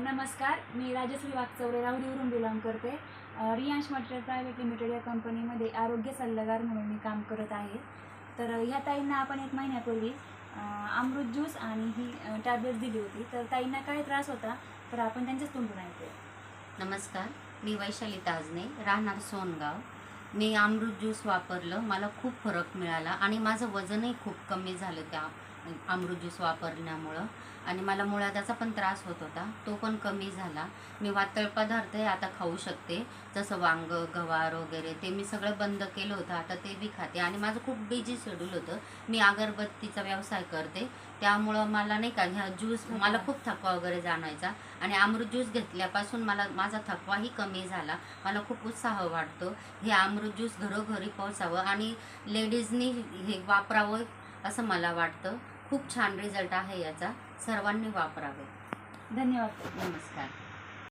नमस्कार, मी राजश्री वाकचौरे राहुरीवरून बिलॉंग करते. Riyansh material private limited या कंपनीमध्ये आरोग्य सल्लागार म्हणून मी काम करत आहे. तर ह्या ताईंना आपण 1 महिन्यापूर्वी अमृत ज्यूस आणि ही टॅब्लेट दिली होती. तर ताईंना काय त्रास होता तर आपण त्यांच्याच तोंडून ऐकूया. नमस्कार, मी वैशाली ताजने, राहणार सोनगाव. मी अमृत ज्यूस वापरलं, मला खूप फरक मिळाला आणि माझं वजनही खूप कमी झालं त्या अमृत ज्यूस वापरल्यामुळं. आणि मला मुळव्याधाचा पण त्रास होत होता, तो पण कमी झाला. मी वातळ पदार्थही आता खाऊ शकते, जसं वांगं, गवार वगैरे ते मी सगळं बंद केलं होतं, आता ते बी खाते. आणि माझं खूप बिझी शेड्यूल होतं, मी अगरबत्तीचा व्यवसाय करते, त्यामुळं मला नाही का ह्या ज्यूस मला खूप थकवा वगैरे जाणवायचा. आणि अमृत ज्यूस घेतल्यापासून माझा थकवाही कमी झाला, मला खूप उत्साह वाटतो. हे अमृत ज्यूस घरोघरी पोहोचावं आणि लेडीजनी हे वापरावं असं मला वाटतं. खूप छान रिझल्ट आहे याचा, सर्वांनी वापरावे. धन्यवाद. नमस्कार.